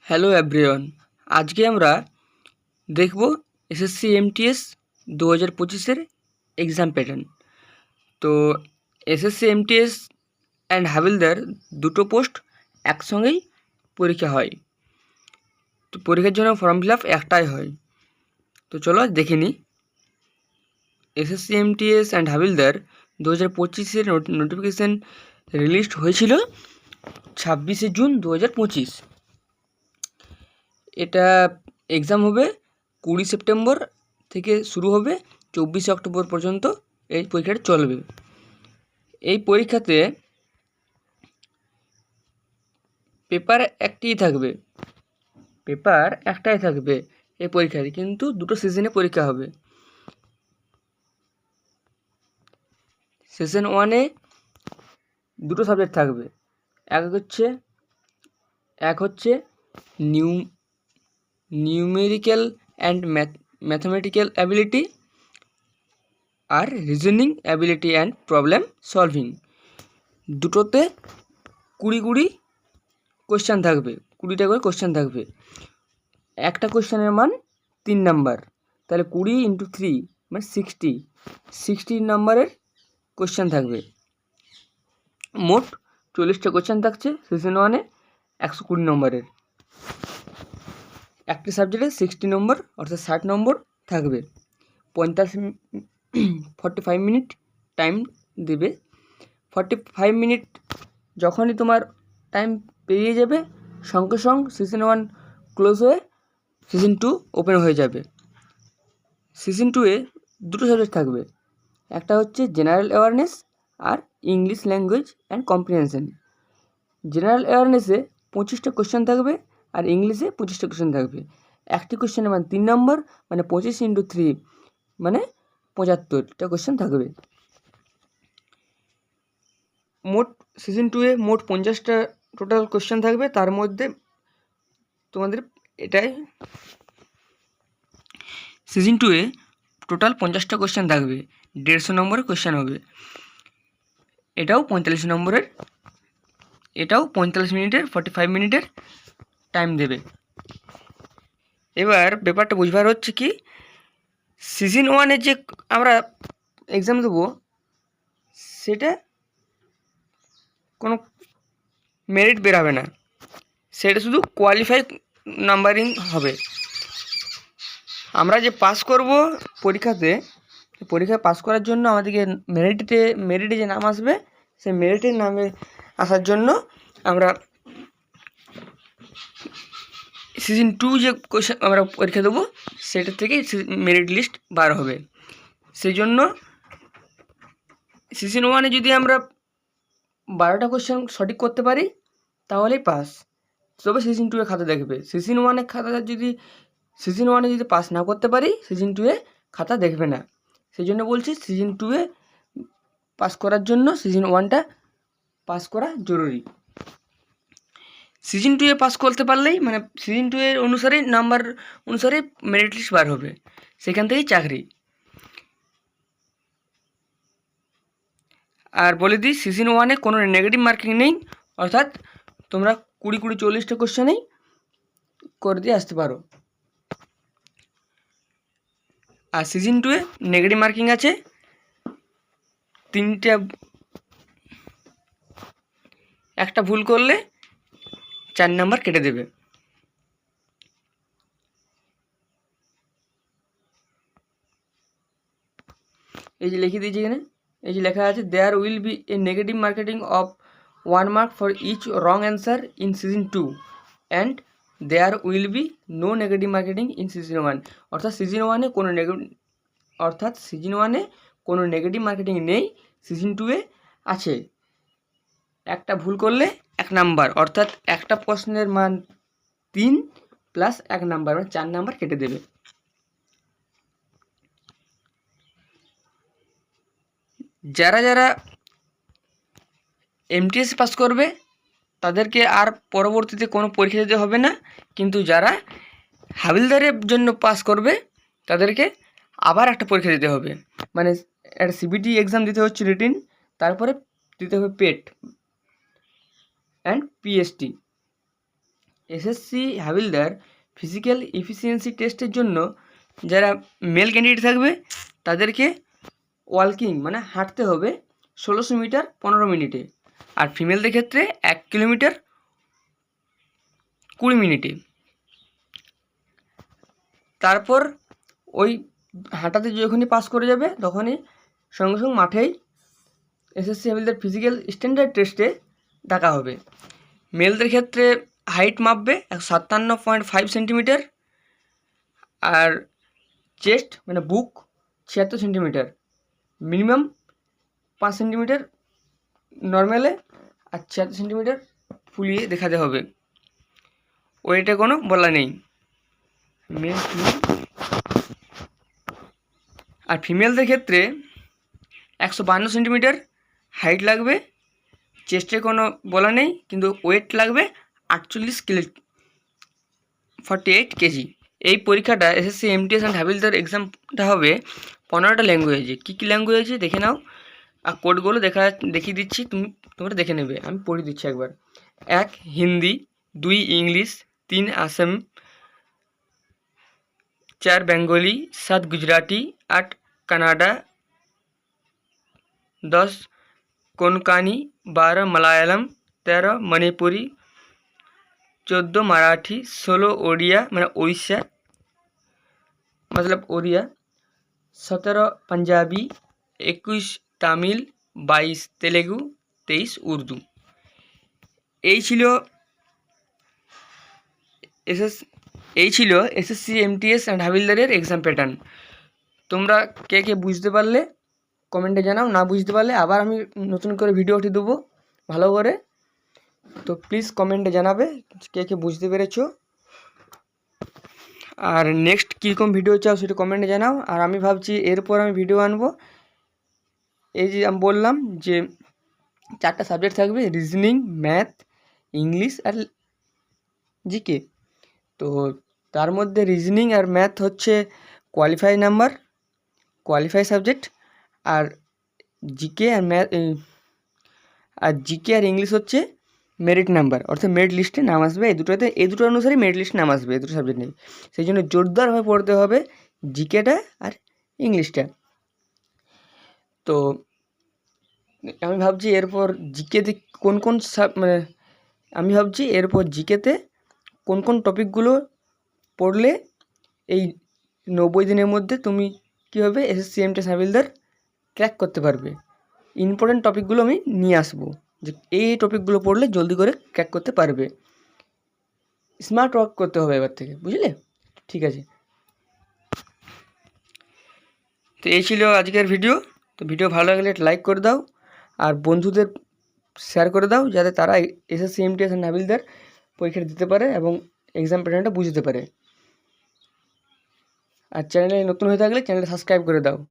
Hello everyone, আজকে আমরা দেখব এসএসসি এমটিএস 2025-এর এক্সাম প্যাটার্ন। তো এসএসসি এমটিএস অ্যান্ড হাবিলদার দুটো পোস্ট একসঙ্গেই পরীক্ষা হয়। তো পরীক্ষার জন্য ফর্ম ফিল আপ একটাই হয়। তো চলো দেখে নিই। SSC MTS and havildar 2025-এর notification released হয়েছিল 26শে জুন 2025। এটা এক্সাম হবে 20 সেপ্টেম্বর থেকে শুরু হবে, 24 অক্টোবর পর্যন্ত এই পরীক্ষাটা চলবে। এই পরীক্ষাতে পেপার একটাই থাকবে এই পরীক্ষাতে, কিন্তু দুটো সেশনে পরীক্ষা হবে। সেশন 1-এ দুটো সাবজেক্ট থাকবে। এক হচ্ছে নিউমেরিক্যাল অ্যান্ড ম্যাথমেটিক্যাল অ্যাবিলিটি, আর reasoning ability and problem solving. দুটোতে 20 কোয়েশ্চান থাকবে, 20টা করে কোয়েশ্চান থাকবে। একটা কোয়েশ্চানের মান 3 নাম্বার, তাহলে 20 × 3 মানে 60 নাম্বারের কোয়েশ্চান থাকবে। মোট 40টা কোয়েশ্চান থাকছে সেশন 1-এ, 120 নম্বরের। একটি সাবজেক্টে 60 নম্বর অর্থাৎ 60 নম্বর থাকবে। 45 মিনিট টাইম দেবে। 45 মিনিট যখনই তোমার টাইম পেরিয়ে যাবে, সঙ্গে সঙ্গে সিজন 1 ক্লোজ হয়ে সিজন 2 ওপেন হয়ে যাবে। সিজন 2-এ দুটো সাবজেক্ট থাকবে, একটা হচ্ছে জেনারেল অ্যাওয়ারনেস আর English language and comprehension. General অ্যাওয়ারনেসে 25টা কোয়েশ্চেন থাকবে আর ইংলিশে 25টা কোয়েশ্চেন থাকবে। একটি কোয়েশ্চেনের মান 3 নম্বর, মানে 25 × 3 মানে 75টা কোয়েশ্চেন থাকবে। মোট সিজন 2-এ মোট 50টা টোটাল কোয়েশ্চেন থাকবে। তার মধ্যে তোমাদের এটাই সিজন 2-এ টোটাল 50টা কোয়েশ্চেন থাকবে, 150 নম্বরের কোয়েশ্চেন হবে। এটাও 45 নম্বরের, এটাও 45 মিনিটের, 45 মিনিটের টাইম দেবে। এবার ব্যাপারটা বুঝবার হচ্ছে কি, সিজন 1-এ যে আমরা এক্সাম দেবো সেটা কোনো মেরিট বেরাবে না, সেটা শুধু কোয়ালিফাই নাম্বারিং হবে। আমরা যে পাস করব পরীক্ষাতে, পরীক্ষায় পাস করার জন্য আমাদেরকে মেরিটে যে নাম আসবে, সেই মেরিটের নামে আসার জন্য আমরা সিজন 2 যে কোয়েশ্চেন আমরা পরীক্ষা দেবো সেটা থেকেই মেরিট লিস্ট বার হবে। সেই জন্য সিজন 1-এ যদি আমরা 12টা কোয়েশ্চেন সঠিক করতে পারি তাহলেই পাস, তবে সিজন 2-এ খাতা দেখবে। সিজন 1-এ যদি পাস না করতে পারি, সিজন 2-এ খাতা দেখবে না। সেই জন্য বলছি সিজন 2-এ পাস করার জন্য সিজন 1টা পাস করা জরুরি। সিজন 2-এ পাস করতে পারলেই, মানে সিজন 2-এর অনুসারে নাম্বার অনুসারে মেরিট লিস্ট বার হবে, সেখান থেকেই চাকরি। আর বলে দিই, সিজন 1-এ কোনো নেগেটিভ মার্কিং নেই, অর্থাৎ তোমরা 20-40টা কোশ্চেনেই করে দিয়ে আসতে পারো। আর সিজন 2-এ নেগেটিভ মার্কিং আছে 3টা, একটা ভুল করলে 4 নাম্বার কেটে দেবে। এই যে লিখে দিয়েছি এখানে, এই যে লেখা আছে, there will be a negative marketing of 1 mark for each wrong answer in season 2 and there will be no negative marketing in season 1। অর্থাৎ সিজন 1-এ কোনো নেগেটিভ মার্কেটিং নেই, সিজন 2-এ আছে। একটা ভুল করলে 1 নাম্বার, অর্থাৎ একটা প্রশ্নের মান 3 প্লাস 1 নাম্বার, মানে 4 নাম্বার কেটে দেবে। যারা এমটিএস পাস করবে তাদেরকে আর পরবর্তীতে কোনো পরীক্ষা দিতে হবে না, কিন্তু যারা হাবিলদারের জন্য পাস করবে তাদেরকে আবার একটা পরীক্ষা দিতে হবে, মানে একটা সিবিটি এক্সাম দিতে হচ্ছে রিটিন, তারপরে দিতে হবে PET and PST. SSC havildar physical efficiency টেস্টের জন্য যারা মেল ক্যান্ডিডেট থাকবে তাদেরকে ওয়াকিং মানে হাঁটতে হবে 1600 মিটার 15 মিনিটে, আর ফিমেলদের ক্ষেত্রে 1 কিলোমিটার 20 মিনিটে। তারপর ওই হাঁটাতে যখনই পাস করে যাবে তখনই সঙ্গে সঙ্গে মাঠেই এসএসসি হাবিলদার ফিজিক্যাল স্ট্যান্ডার্ড টেস্টে ডাকা হবে। মেলদের ক্ষেত্রে হাইট মাপবে 157.5 সেন্টিমিটার, আর চেস্ট মানে বুক 76 সেন্টিমিটার, মিনিমাম 5 সেন্টিমিটার নর্মালে আর 76 সেন্টিমিটার ফুলিয়ে দেখাতে হবে। ওইটা কোনো বলা নেই। মেল আর ফিমেলদের ক্ষেত্রে 152 সেন্টিমিটার হাইট লাগবে, চেস্টে কোনো বলা নেই, কিন্তু ওয়েট লাগবে 48 কিলো 48 কেজি। এই পরীক্ষাটা এসএসসি এমটিএস অ্যান্ড হাবিলদার এক্সামটা হবে 15টা ল্যাঙ্গুয়েজে। কী কী ল্যাঙ্গুয়েজে দেখে নাও, আর কোডগুলো দেখিয়ে দিচ্ছি, তোমরা দেখে নেবে। আমি পড়ে দিচ্ছি একবার। 1 হিন্দি, 2 ইংলিশ, 3 আসাম, 4 বেঙ্গলি, 7 गुजराती, 8 कन्नड़ा, 10 कोंकणी, 12 मलयालम, 13 मणिपुरी, 14 मराठी, 16 ओडिया মানে उड़ीसा मतलब ओडिया, 17 पंजाबी, 21 तमिल, 22 तेलुगु, 23 उर्दू। এই ছিল এসএসসি এমটিএস অ্যান্ড হাবিলদারের এক্সাম প্যাটার্ন। তোমরা কে কে বুঝতে পারলে কমেন্টে জানাও, না বুঝতে পারলে আবার আমি নতুন করে ভিডিওটি দেবো ভালো করে। তো প্লিজ কমেন্টে জানাবে কে কে বুঝতে পেরেছো, আর নেক্সট কীরকম ভিডিও চাও সেটা কমেন্টে জানাও। আর আমি ভাবছি এরপর আমি ভিডিও আনবো, এই যে আমি বললাম যে 4টা সাবজেক্ট থাকবে, রিজনিং, ম্যাথ, ইংলিশ আর জিকে। তো তার মধ্যে রিজনিং আর ম্যাথ হচ্ছে কোয়ালিফাই নাম্বার, কোয়ালিফাই সাবজেক্ট, আর জিকে আর জিকে আর ইংলিশ হচ্ছে মেরিট নাম্বার, অর্থাৎ মেরিট লিস্টে নাম আসবে। এই দুটো অনুসারে মেরিট লিস্টে নাম আসবে, এই দুটো সাবজেক্ট নেই। সেই জন্য জোরদারভাবে পড়তে হবে জিকেটা আর ইংলিশটা। তো আমি ভাবছি এরপর জিকেতে জিকেতে কোন কোন টপিকগুলো পড়লে এই 90 দিনের মধ্যে তুমি কী হবে এসএসসি এমটিএস হাবিলদার ক্র্যাক করতে পারবে। ইম্পর্টেন্ট টপিকগুলো আমি নিয়ে আসবো, যে এই টপিকগুলো পড়লে জলদি করে ক্র্যাক করতে পারবে। স্মার্ট ওয়ার্ক করতে হবে এবার থেকে, বুঝলে? ঠিক আছে, তো এই ছিল আজকের ভিডিও। তো ভিডিও ভালো লাগলে লাইক করে দাও, আর বন্ধুদের শেয়ার করে দাও, যাতে তারা এসএসসি এমটিএস অ্যান্ড হাবিলদার পরীক্ষা দিতে পারে এবং এক্সাম প্যাটার্নটা বুঝতে পারে। আর চ্যানেলে নতুন হয়ে থাকলে চ্যানেলটা সাবস্ক্রাইব করে দাও।